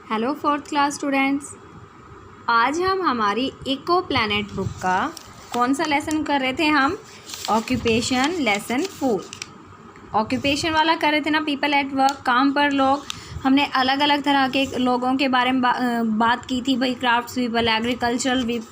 Hello fourth class students. आज हम हमारी इको प्लैनेट बुक का कौन सा लेसन कर रहे थे? हम ऑक्यूपेशन लेसन 4 ऑक्यूपेशन वाला कर रहे थे ना, पीपल एट वर्क, काम पर लोग। हमने अलग अलग तरह के लोगों के बारे में बात की थी भाई, क्राफ्ट्स पीपल, एग्रीकल्चरल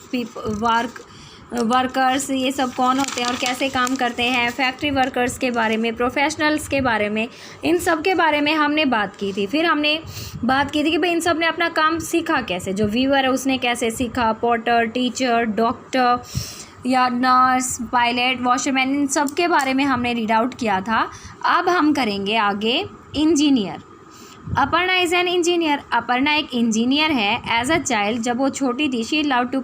वर्कर्स, ये सब कौन होते हैं और कैसे काम करते हैं, फैक्ट्री वर्कर्स के बारे में, प्रोफेशनल्स के बारे में, इन सब के बारे में हमने बात की थी। फिर हमने बात की थी कि भाई इन सब ने अपना काम सीखा कैसे, जो वीवर है उसने कैसे सीखा, पॉटर, टीचर, डॉक्टर या नर्स, पायलट, वॉशरमैन, इन सब के बारे में हमने रीड आउट किया था। अब हम करेंगे आगे engineer. Aparna is an engineer. Aparna एक इंजीनियर है। एज अ चाइल्ड, जब वो छोटी थी, she love to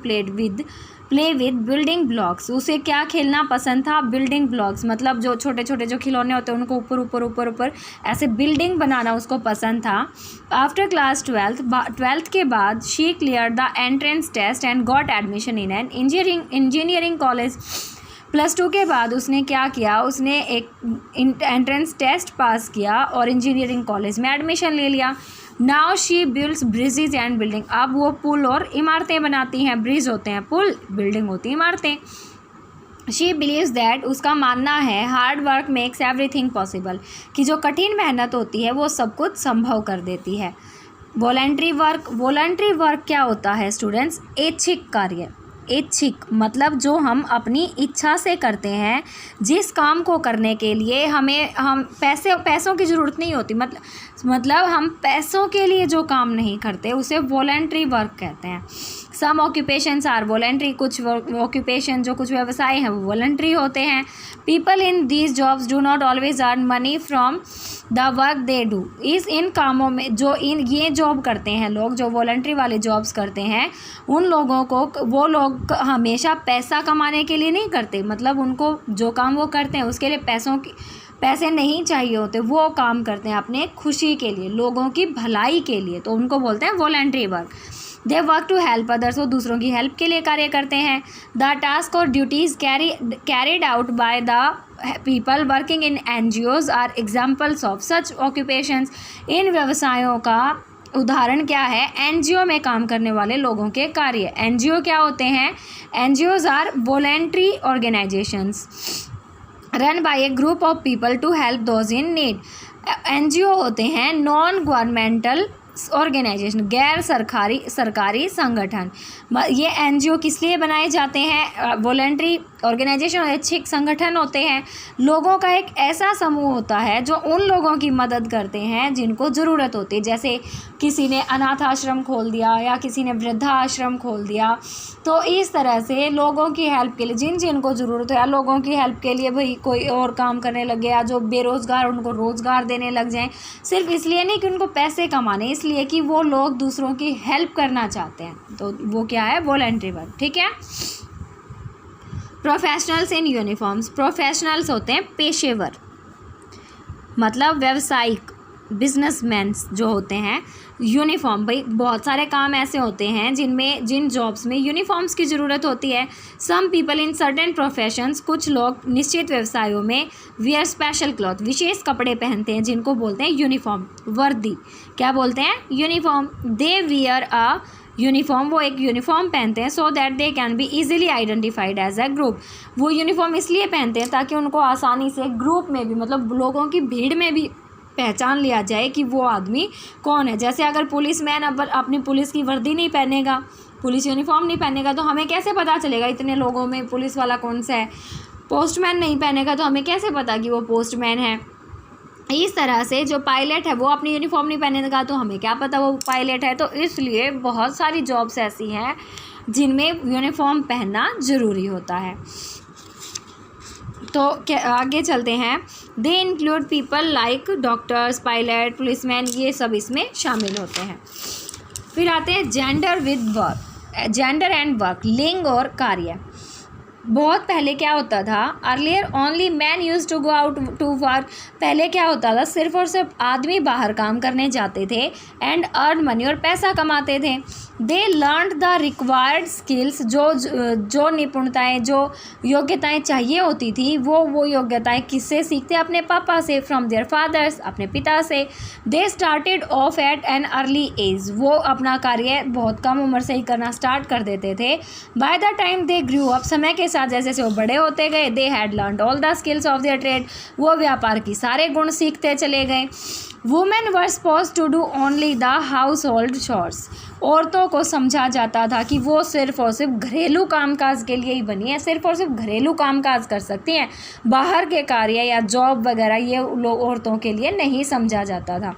play with building blocks. उसे क्या खेलना पसंद था? बिल्डिंग ब्लॉक्स, मतलब जो छोटे छोटे जो खिलौने होते हैं उनको ऊपर ऊपर ऊपर ऊपर ऐसे बिल्डिंग बनाना उसको पसंद था। आफ्टर क्लास 12th के बाद she clear the entrance test and got admission in an engineering college. +2 के बाद उसने क्या किया? उसने एक एंट्रेंस टेस्ट पास किया और इंजीनियरिंग कॉलेज में एडमिशन ले लिया। Now she builds bridges and building. अब वो पुल और इमारतें बनाती हैं। ब्रिज होते हैं पुल, बिल्डिंग होती है इमारतें। शी बिलीव्स दैट, उसका मानना है, hard work makes everything possible, कि जो कठिन मेहनत होती है वो सब कुछ संभव कर देती है। वॉलंटरी वर्क क्या होता है स्टूडेंट्स? ऐच्छिक कार्य। ऐच्छिक मतलब जो हम अपनी इच्छा से करते हैं, जिस काम को करने के लिए हम पैसों की ज़रूरत नहीं होती, मतलब हम पैसों के लिए जो काम नहीं करते उसे वॉलंटरी वर्क कहते हैं। सम ऑक्यूपेशंस आर वॉलंटरी, कुछ ऑक्यूपेशन जो कुछ व्यवसाय हैं वो वॉलंटरी होते हैं। People in these jobs do not always earn money from the work they do. इन कामों में जो ये जॉब करते हैं लोग, जो वॉलंटरी वाले जॉब्स करते हैं, उन लोगों को वो लोग हमेशा पैसा कमाने के लिए नहीं करते, मतलब उनको जो काम वो करते हैं उसके लिए पैसे नहीं चाहिए होते, वो काम करते हैं अपने खुशी के लिए, लोगों की भलाई के लिए, तो उनको बोलते हैं voluntary work. They work to help others, वो दूसरों की हेल्प के लिए कार्य करते हैं। द टास्क और duties carried out by the people working in NGOs are examples of such occupations. इन व्यवसायों का उदाहरण क्या है? NGO में काम करने वाले लोगों के कार्य। NGO क्या होते हैं? NGOs are voluntary organisations run by a group of people to help those in need. NGO होते हैं नॉन गवर्नमेंटल ऑर्गेनाइजेशन, गैर सरकारी संगठन। ये NGO किस लिए बनाए जाते हैं? वॉलंटरी ऑर्गेनाइजेशन, ऐच्छिक संगठन होते हैं। लोगों का एक ऐसा समूह होता है जो उन लोगों की मदद करते हैं जिनको ज़रूरत होती है। जैसे किसी ने अनाथ आश्रम खोल दिया या किसी ने वृद्धा आश्रम खोल दिया, तो इस तरह से लोगों की हेल्प के लिए, जिनको ज़रूरत है, लोगों की हेल्प के लिए भाई कोई और काम करने लगे, या जो बेरोज़गार उनको रोज़गार देने लग जाएं, सिर्फ इसलिए नहीं कि उनको पैसे कमाने, इसलिए कि वो लोग दूसरों की हेल्प करना चाहते हैं, तो वो क्या है? Voluntary work. ठीक है। प्रोफेशनल्स इन यूनिफॉर्म्स। प्रोफेशनल्स होते हैं पेशेवर, मतलब व्यावसायिक, बिजनेसमैन जो होते हैं। यूनिफॉर्म, भाई बहुत सारे काम ऐसे होते हैं जिन जॉब्स में यूनिफॉर्म्स की ज़रूरत होती है। Some people in certain professions, कुछ लोग निश्चित व्यवसायों में वियर स्पेशल क्लॉथ, विशेष कपड़े पहनते हैं जिनको बोलते हैं यूनिफॉर्म, वर्दी। क्या बोलते हैं? Uniform. They wear a uniform, वो एक यूनिफॉर्म पहनते हैं, so that they can be easily identified as a group. वो यूनिफॉर्म इसलिए पहनते हैं ताकि उनको आसानी से ग्रुप में भी, मतलब लोगों की भीड़ में भी पहचान लिया जाए कि वो आदमी कौन है। जैसे अगर पुलिसमैन अपनी पुलिस की वर्दी नहीं पहनेगा, पुलिस यूनिफॉर्म नहीं पहनेगा, तो हमें कैसे पता चलेगा इतने लोगों में पुलिस वाला कौन सा है? पोस्टमैन नहीं पहनेगा तो हमें कैसे पता कि वो पोस्टमैन है? इस तरह से जो पायलट है वो अपनी यूनिफॉर्म नहीं पहनेगा तो हमें क्या पता वो पायलट है। तो इसलिए बहुत सारी जॉब्स ऐसी हैं जिनमें यूनिफॉर्म पहनना ज़रूरी होता है। तो आगे चलते हैं। They include people like doctors, pilot, policeman, ये सब इसमें शामिल होते हैं। फिर आते हैं जेंडर एंड वर्क, लिंग और कार्य। बहुत पहले क्या होता था, earlier only man use to go out to work, पहले क्या होता था, सिर्फ और सिर्फ आदमी बाहर काम करने जाते थे एंड अर्न मनी, और पैसा कमाते थे। They learn the required skills, जो निपुणताएं, जो योग्यताएं चाहिए होती थी, वो योग्यताएं किससे सीखते, अपने पापा से, फ्रॉम देयर फादर्स, अपने पिता से। They started off at an early age, वो अपना कार्य बहुत कम उम्र से ही करना स्टार्ट कर देते थे। By the time they grew up, समय के साथ जैसे जैसे वो बड़े होते गए, they had learned all the skills of their trade, वो व्यापार की सारे गुण सीखते चले गए। Women were suppose to do only the household chores, औरतों को समझा जाता था कि वो सिर्फ और सिर्फ घरेलू कामकाज के लिए ही बनी है, सिर्फ और सिर्फ घरेलू कामकाज कर सकती हैं, बाहर के कार्य या जॉब वगैरह ये लोग औरतों के लिए नहीं समझा जाता था।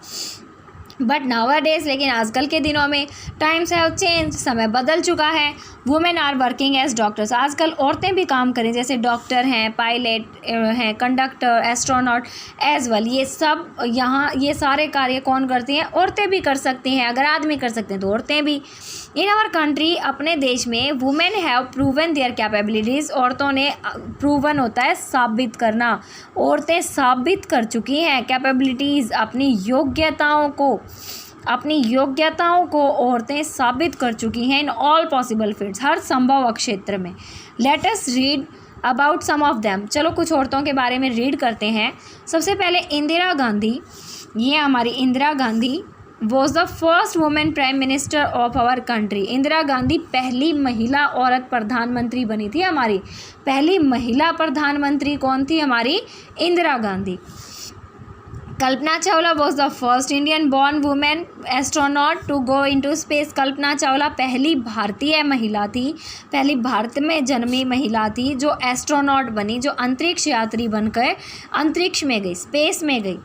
बट नाउअडेज, लेकिन आजकल के दिनों में टाइम्स हैव चेंज, समय बदल चुका है। Women are working as doctors, आजकल औरतें भी काम करें, जैसे डॉक्टर हैं, पायलट हैं, कंडक्टर, एस्ट्रोनॉट एज वेल, ये सब यहाँ ये सारे कार्य कौन करती हैं, औरतें भी कर सकती हैं। अगर आदमी कर सकते हैं तो औरतें भी। इन आवर कंट्री, अपने देश में, women have proven their capabilities, औरतों ने, प्रूवन होता है साबित करना, औरतें साबित कर चुकी हैं कैपेबिलिटीज़, अपनी योग्यताओं को औरतें साबित कर चुकी हैं इन ऑल पॉसिबल फील्ड्स, हर संभव क्षेत्र में। Let us read about some of them, चलो कुछ औरतों के बारे में रीड करते हैं। सबसे पहले इंदिरा गांधी, ये हमारी Indira Gandhi was the first women prime minister of our country. Indira Gandhi पहली महिला औरत प्रधानमंत्री बनी थी हमारी। पहली महिला प्रधानमंत्री कौन थी हमारी? Indira Gandhi. Kalpana Chawla was the first Indian born women astronaut to go into space. Kalpana Chawla पहली भारतीय महिला थी, पहली भारत में जन्मी महिला थी जो एस्ट्रोनॉट बनी, जो अंतरिक्ष यात्री बनकर अंतरिक्ष में गई, स्पेस में गई।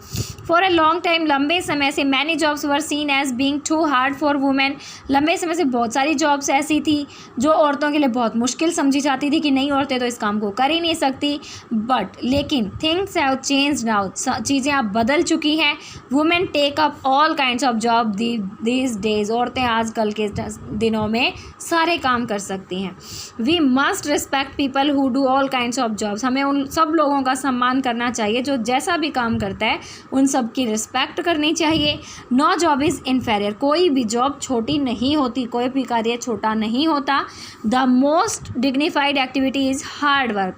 फॉर अ लॉन्ग टाइम, लंबे समय से, many jobs were seen as being too hard for women. लंबे समय से बहुत सारी जॉब्स ऐसी थी जो औरतों के लिए बहुत मुश्किल समझी जाती थी कि नहीं, औरतें तो इस काम को कर ही नहीं सकती। बट लेकिन थिंग्स हैव चेंज्ड नाउ, चीज़ें अब बदल चुकी हैं। Women take up all kinds of job these days, औरतें आजकल के दिनों में सारे काम कर सकती हैं। We must respect people who do all kinds of jobs, हमें उन सब लोगों का सम्मान करना चाहिए जो जैसा भी काम करता है, उन सब की रिस्पेक्ट करनी चाहिए। नो जॉब इज़ इन्फेरियर, कोई भी जॉब छोटी नहीं होती, कोई भी कार्य छोटा नहीं होता। The most dignified activity is hard work,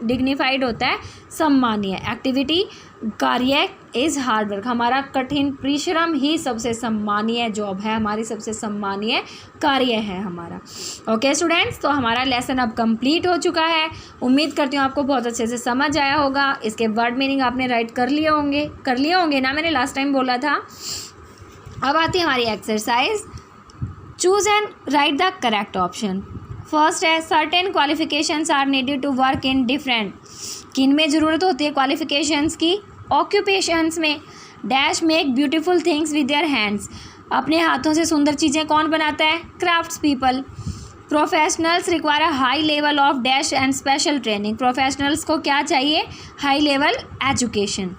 dignified होता है सम्मानीय, एक्टिविटी कार्य इज़ हार्ड वर्क, हमारा कठिन परिश्रम ही सबसे सम्मानीय जॉब है, हमारी सबसे सम्मानीय कार्य है हमारा। ओके स्टूडेंट्स, तो हमारा लेसन अब कंप्लीट हो चुका है। उम्मीद करती हूँ आपको बहुत अच्छे से समझ आया होगा। इसके वर्ड मीनिंग आपने राइट कर लिए होंगे ना, मैंने लास्ट टाइम बोला था। अब आती है हमारी exercise, choose and write the correct option. First है, certain qualifications are needed to work in different, किन में ज़रूरत होती है क्वालिफिकेशंस की? ऑक्यूपेशंस में। Dash make beautiful things with their hands, अपने हाथों से सुंदर चीज़ें कौन बनाता है? Crafts people. Professionals require a high level of dash and special training, professionals को क्या चाहिए? High level education.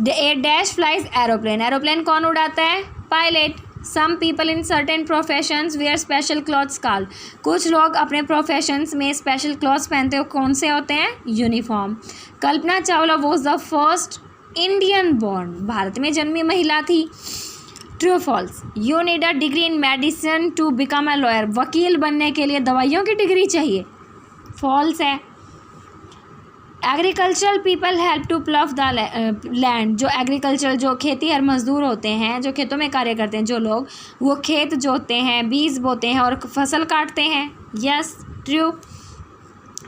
A dash flies aeroplane, aeroplane कौन उड़ाता है? Pilot. Some people in certain professions wear special clothes called, कुछ लोग अपने professions में स्पेशल क्लॉथ्स पहनते हो, कौन से होते हैं? Uniform. Kalpana Chawla was the first Indian born, Bharat में जन्मी महिला थी। True false? You need a degree in medicine to become a lawyer, वकील बनने के लिए दवाइयों की डिग्री चाहिए। फॉल्स है। Agricultural people help to plough the land, जो एग्रीकल्चर, जो खेती हर मजदूर होते हैं, जो खेतों में कार्य करते हैं जो लोग, वो खेत जोतते हैं, बीज बोते हैं और फसल काटते हैं। Yes, true.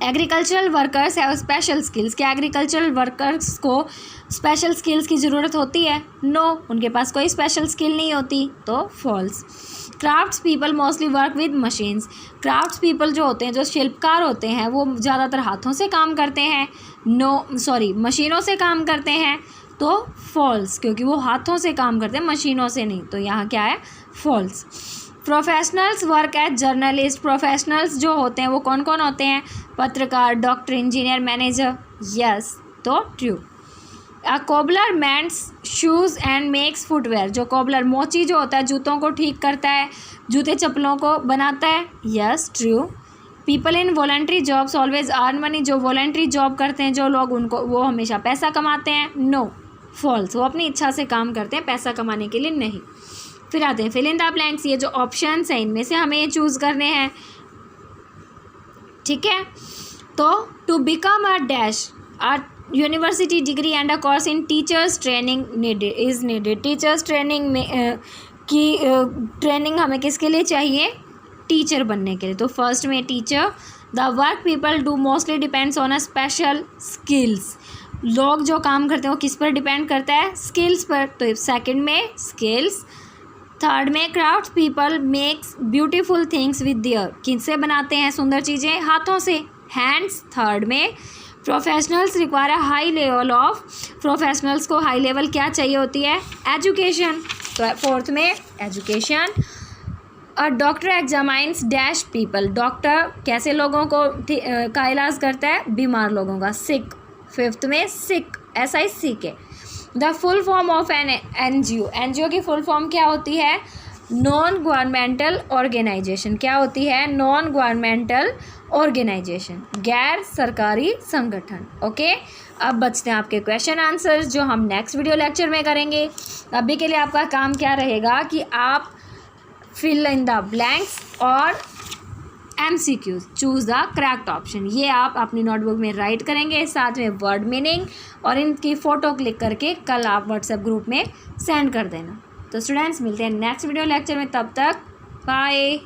Agricultural workers have special skills, क्या एग्रीकल्चरल वर्कर्स को स्पेशल स्किल्स की ज़रूरत होती है? नो, उनके पास कोई स्पेशल स्किल नहीं होती, तो falls. Crafts people mostly work with machines, crafts people जो होते हैं, जो शिल्पकार होते हैं, वो ज़्यादातर हाथों से काम करते हैं। मशीनों से काम करते हैं, तो फॉल्स, क्योंकि वो हाथों से काम करते हैं, मशीनों से नहीं, तो यहाँ क्या है? False. Professionals work as journalist, professionals जो होते हैं वो कौन कौन होते हैं? पत्रकार, डॉक्टर, इंजीनियर, मैनेजर। यस, तो true. A cobbler mends shoes and makes footwear, जो कोबलर, मोची जो होता है जूतों को ठीक करता है, जूते चप्पलों को बनाता है। Yes, true. People in voluntary jobs always earn money, जो वॉलंटरी जॉब करते हैं जो लोग, उनको वो हमेशा पैसा कमाते हैं। नो, फॉल्स, वो अपनी इच्छा से काम करते हैं, पैसा कमाने के लिए नहीं। फिर आते हैं फिल इन द ब्लैंक्स, ये जो ऑप्शंस हैं इनमें से हमें ये चूज़ करने हैं, ठीक है। तो to become a dash a university degree and a course in teachers training needed. Teachers training में की ट्रेनिंग हमें किसके लिए चाहिए? टीचर बनने के लिए। तो फर्स्ट में teacher, the work people do mostly depends on a special skills, लोग जो काम करते हैं वो किस पर डिपेंड करता है? स्किल्स पर। तो सेकंड में स्किल्स। थर्ड में craft people makes beautiful things with their, किससे बनाते हैं सुंदर चीज़ें? हाथों से, हैंड्स। थर्ड में professionals require a high level of, professionals को हाई लेवल क्या चाहिए होती है? एजुकेशन। तो फोर्थ में education. A doctor examines dash people, doctor कैसे लोगों को का इलाज करता है? बीमार लोगों का, सिक। फिफ्थ में sick, SICK। The full form of an NGO, NGO की फुल फॉर्म क्या होती है? Non governmental organisation. क्या होती है? नॉन गवर्नमेंटल ऑर्गेनाइजेशन, गैर सरकारी संगठन। ओके, अब बचते हैं आपके क्वेश्चन आंसर्स जो हम नेक्स्ट वीडियो लेक्चर में करेंगे। अभी के लिए आपका काम क्या रहेगा कि आप फिल इन द ब्लैंक्स और MCQs, choose the correct option, ये आप अपनी नोटबुक में राइट करेंगे, साथ में वर्ड मीनिंग और इनकी फ़ोटो क्लिक करके कल आप व्हाट्सएप ग्रुप में सेंड कर देना। तो स्टूडेंट्स मिलते हैं नेक्स्ट वीडियो लेक्चर में, तब तक बाय।